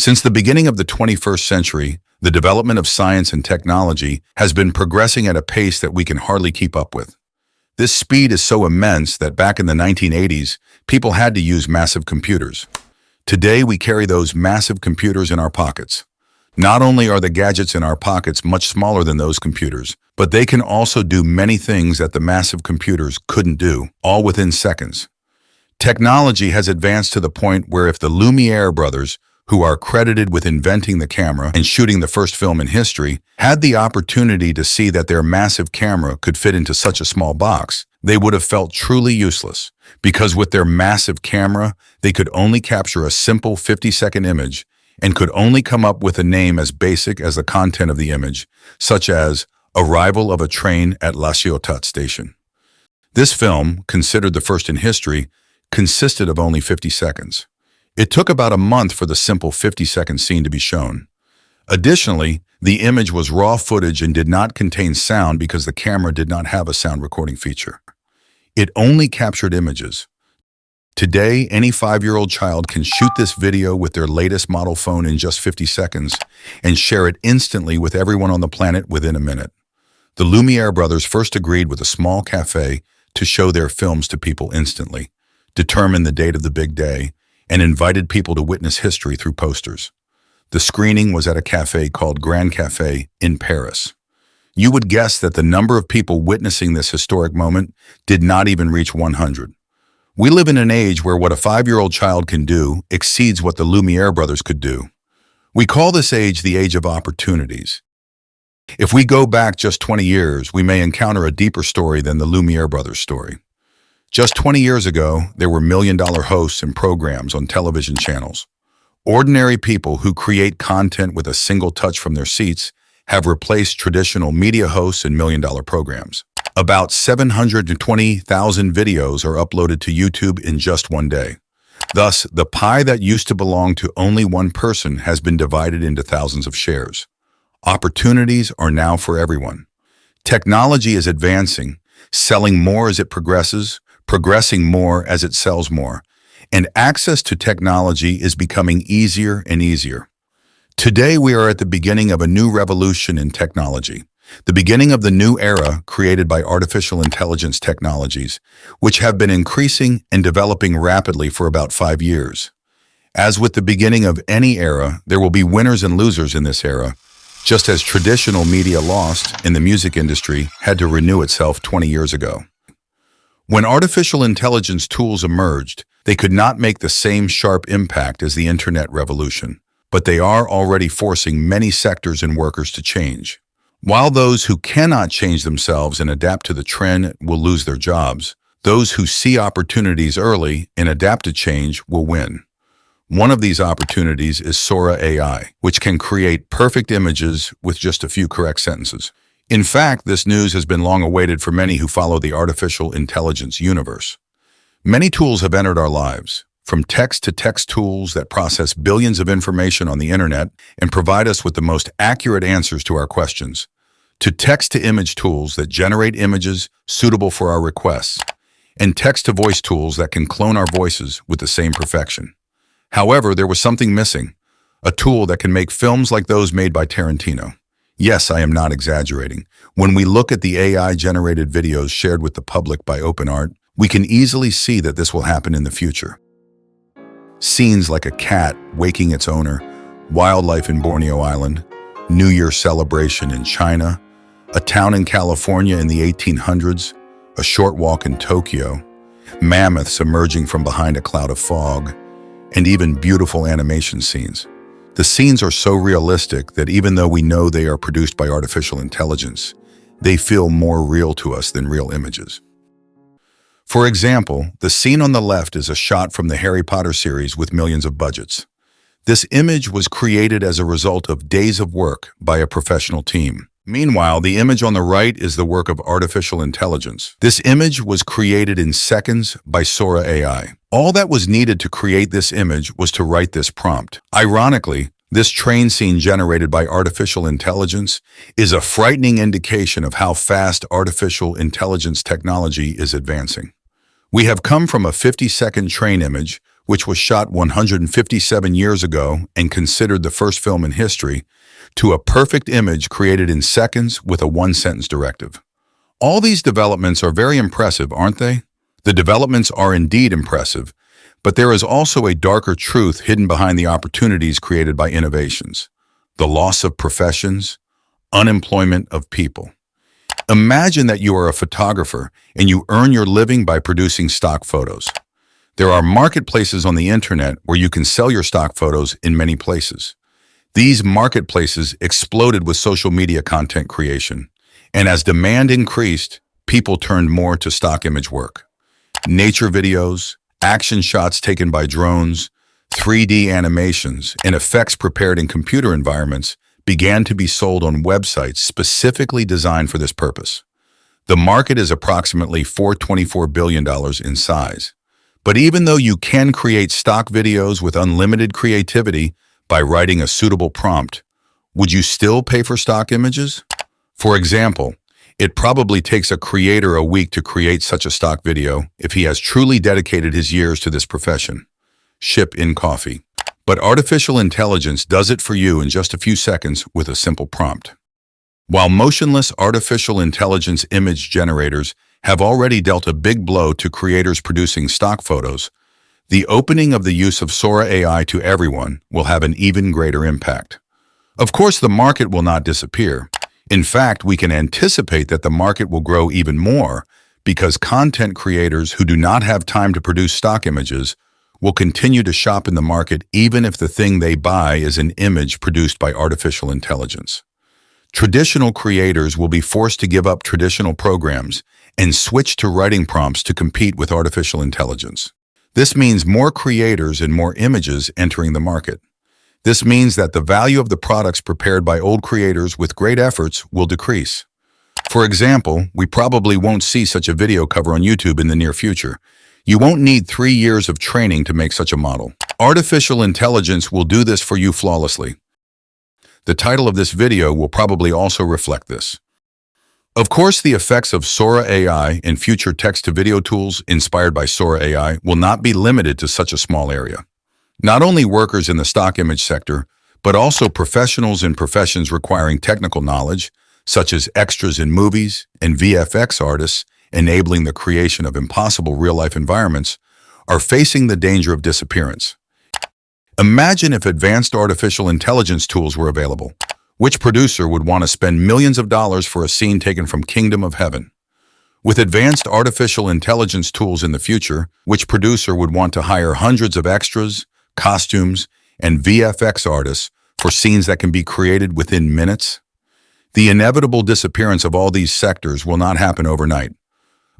Since the beginning of the 21st century, the development of science and technology has been progressing at a pace that we can hardly keep up with. This speed is so immense that back in the 1980s, people had to use massive computers. Today, we carry those massive computers in our pockets. Not only are the gadgets in our pockets much smaller than those computers, but they can also do many things that the massive computers couldn't do, all within seconds. Technology has advanced to the point where if the Lumiere brothers, who are credited with inventing the camera and shooting the first film in history, had the opportunity to see that their massive camera could fit into such a small box, they would have felt truly useless, because with their massive camera, they could only capture a simple 50-second image and could only come up with a name as basic as the content of the image, such as Arrival of a Train at La Ciotat Station. This film, considered the first in history, consisted of only 50 seconds. It took about a month for the simple 50-second scene to be shown. Additionally, the image was raw footage and did not contain sound because the camera did not have a sound recording feature. It only captured images. Today, any 5-year-old child can shoot this video with their latest model phone in just 50 seconds and share it instantly with everyone on the planet within a minute. The Lumiere brothers first agreed with a small cafe to show their films to people instantly, determine the date of the big day, and invited people to witness history through posters. The screening was at a cafe called Grand Café in Paris. You would guess that the number of people witnessing this historic moment did not even reach 100. We live in an age where what a 5-year-old child can do exceeds what the Lumiere brothers could do. We call this age the age of opportunities. If we go back just 20 years, we may encounter a deeper story than the Lumiere brothers' story. Just 20 years ago, there were million-dollar hosts and programs on television channels. Ordinary people who create content with a single touch from their seats have replaced traditional media hosts and million-dollar programs. About 720,000 videos are uploaded to YouTube in just one day. Thus, the pie that used to belong to only one person has been divided into thousands of shares. Opportunities are now for everyone. Technology is advancing, selling more as it progresses more as it sells more, and access to technology is becoming easier and easier. Today, we are at the beginning of a new revolution in technology, the beginning of the new era created by artificial intelligence technologies, which have been increasing and developing rapidly for about 5 years. As with the beginning of any era, there will be winners and losers in this era, just as traditional media lost and the music industry had to renew itself 20 years ago. When artificial intelligence tools emerged, they could not make the same sharp impact as the internet revolution, but they are already forcing many sectors and workers to change. While those who cannot change themselves and adapt to the trend will lose their jobs, those who see opportunities early and adapt to change will win. One of these opportunities is Sora AI, which can create perfect images with just a few correct sentences. In fact, this news has been long awaited for many who follow the artificial intelligence universe. Many tools have entered our lives, from text-to-text tools that process billions of information on the internet and provide us with the most accurate answers to our questions, to text-to-image tools that generate images suitable for our requests, and text-to-voice tools that can clone our voices with the same perfection. However, there was something missing, a tool that can make films like those made by Tarantino. Yes, I am not exaggerating. When we look at the AI-generated videos shared with the public by OpenArt, we can easily see that this will happen in the future. Scenes like a cat waking its owner, wildlife in Borneo Island, New Year celebration in China, a town in California in the 1800s, a short walk in Tokyo, mammoths emerging from behind a cloud of fog, and even beautiful animation scenes. The scenes are so realistic that even though we know they are produced by artificial intelligence, they feel more real to us than real images. For example, the scene on the left is a shot from the Harry Potter series with millions of budgets. This image was created as a result of days of work by a professional team. Meanwhile, the image on the right is the work of artificial intelligence. This image was created in seconds by Sora AI. All that was needed to create this image was to write this prompt. Ironically, this train scene generated by artificial intelligence is a frightening indication of how fast artificial intelligence technology is advancing. We have come from a 50-second train image, which was shot 157 years ago and considered the first film in history, to a perfect image created in seconds with a one-sentence directive. All these developments are very impressive, aren't they? The developments are indeed impressive, but there is also a darker truth hidden behind the opportunities created by innovations. The loss of professions, unemployment of people. Imagine that you are a photographer and you earn your living by producing stock photos. There are marketplaces on the internet where you can sell your stock photos in many places. These marketplaces exploded with social media content creation, and as demand increased, people turned more to stock image work. Nature videos, action shots taken by drones, 3D animations, and effects prepared in computer environments began to be sold on websites specifically designed for this purpose. The market is approximately $424 billion in size. But even though you can create stock videos with unlimited creativity by writing a suitable prompt, would you still pay for stock images? For example, it probably takes a creator a week to create such a stock video if he has truly dedicated his years to this profession. Ship in coffee. But artificial intelligence does it for you in just a few seconds with a simple prompt. While motionless artificial intelligence image generators have already dealt a big blow to creators producing stock photos, the opening of the use of Sora AI to everyone will have an even greater impact. Of course, the market will not disappear. In fact, we can anticipate that the market will grow even more because content creators who do not have time to produce stock images will continue to shop in the market even if the thing they buy is an image produced by artificial intelligence. Traditional creators will be forced to give up traditional programs and switch to writing prompts to compete with artificial intelligence. This means more creators and more images entering the market. This means that the value of the products prepared by old creators with great efforts will decrease. For example, we probably won't see such a video cover on YouTube in the near future. You won't need 3 years of training to make such a model. Artificial intelligence will do this for you flawlessly. The title of this video will probably also reflect this. Of course, the effects of Sora AI and future text-to-video tools inspired by Sora AI will not be limited to such a small area. Not only workers in the stock image sector, but also professionals in professions requiring technical knowledge, such as extras in movies and VFX artists enabling the creation of impossible real-life environments, are facing the danger of disappearance. Imagine if advanced artificial intelligence tools were available. Which producer would want to spend millions of dollars for a scene taken from Kingdom of Heaven? With advanced artificial intelligence tools in the future, which producer would want to hire hundreds of extras, costumes, and VFX artists for scenes that can be created within minutes? The inevitable disappearance of all these sectors will not happen overnight.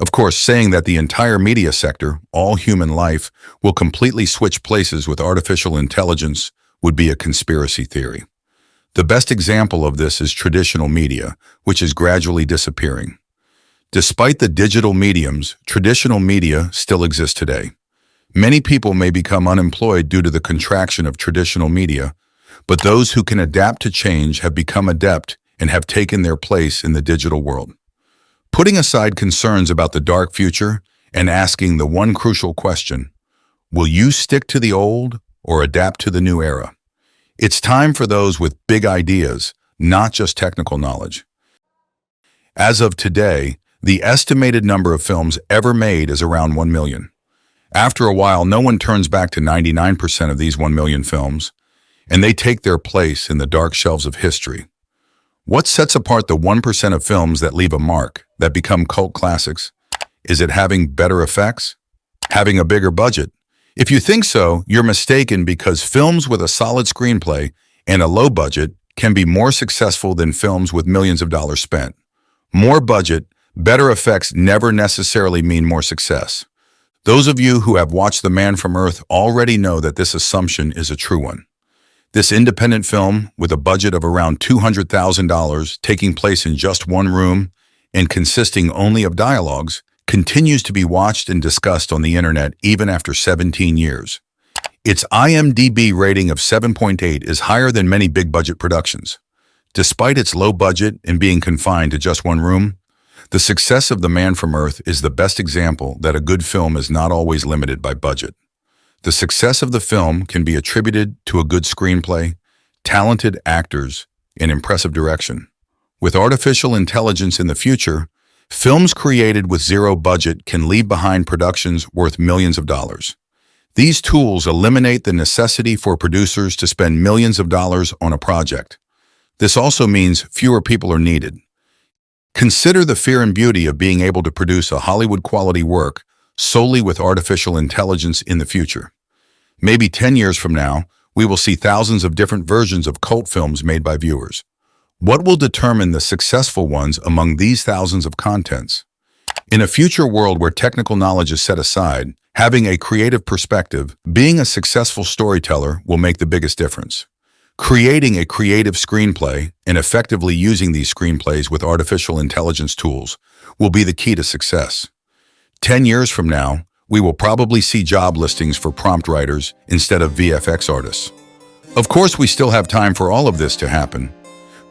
Of course, saying that the entire media sector, all human life, will completely switch places with artificial intelligence would be a conspiracy theory. The best example of this is traditional media, which is gradually disappearing. Despite the digital mediums, traditional media still exists today. Many people may become unemployed due to the contraction of traditional media, but those who can adapt to change have become adept and have taken their place in the digital world. Putting aside concerns about the dark future and asking the one crucial question, will you stick to the old or adapt to the new era? It's time for those with big ideas, not just technical knowledge. As of today, the estimated number of films ever made is around 1 million. After a while, no one turns back to 99% of these 1 million films, and they take their place in the dark shelves of history. What sets apart the 1% of films that leave a mark, that become cult classics? Is it having better effects? Having a bigger budget? If you think so, you're mistaken, because films with a solid screenplay and a low budget can be more successful than films with millions of dollars spent. More budget, better effects never necessarily mean more success. Those of you who have watched The Man from Earth already know that this assumption is a true one. This independent film, with a budget of around $200,000, taking place in just one room and consisting only of dialogues, continues to be watched and discussed on the internet even after 17 years. Its IMDb rating of 7.8 is higher than many big-budget productions. Despite its low budget and being confined to just one room, the success of The Man from Earth is the best example that a good film is not always limited by budget. The success of the film can be attributed to a good screenplay, talented actors, and impressive direction. With artificial intelligence in the future, films created with zero budget can leave behind productions worth millions of dollars. These tools eliminate the necessity for producers to spend millions of dollars on a project. This also means fewer people are needed. Consider the fear and beauty of being able to produce a Hollywood-quality work solely with artificial intelligence in the future. Maybe 10 years from now, we will see thousands of different versions of cult films made by viewers. What will determine the successful ones among these thousands of contents? In a future world where technical knowledge is set aside, having a creative perspective, being a successful storyteller will make the biggest difference. Creating a creative screenplay and effectively using these screenplays with artificial intelligence tools will be the key to success. 10 years from now, we will probably see job listings for prompt writers instead of VFX artists. Of course, we still have time for all of this to happen,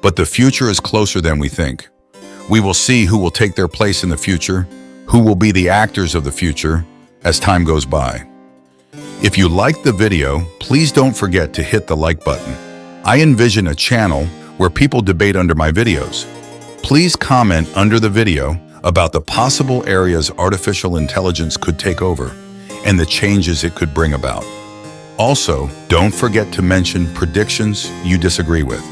but the future is closer than we think. We will see who will take their place in the future, who will be the actors of the future as time goes by. If you liked the video, please don't forget to hit the like button. I envision a channel where people debate under my videos. Please comment under the video about the possible areas artificial intelligence could take over and the changes it could bring about. Also, don't forget to mention predictions you disagree with.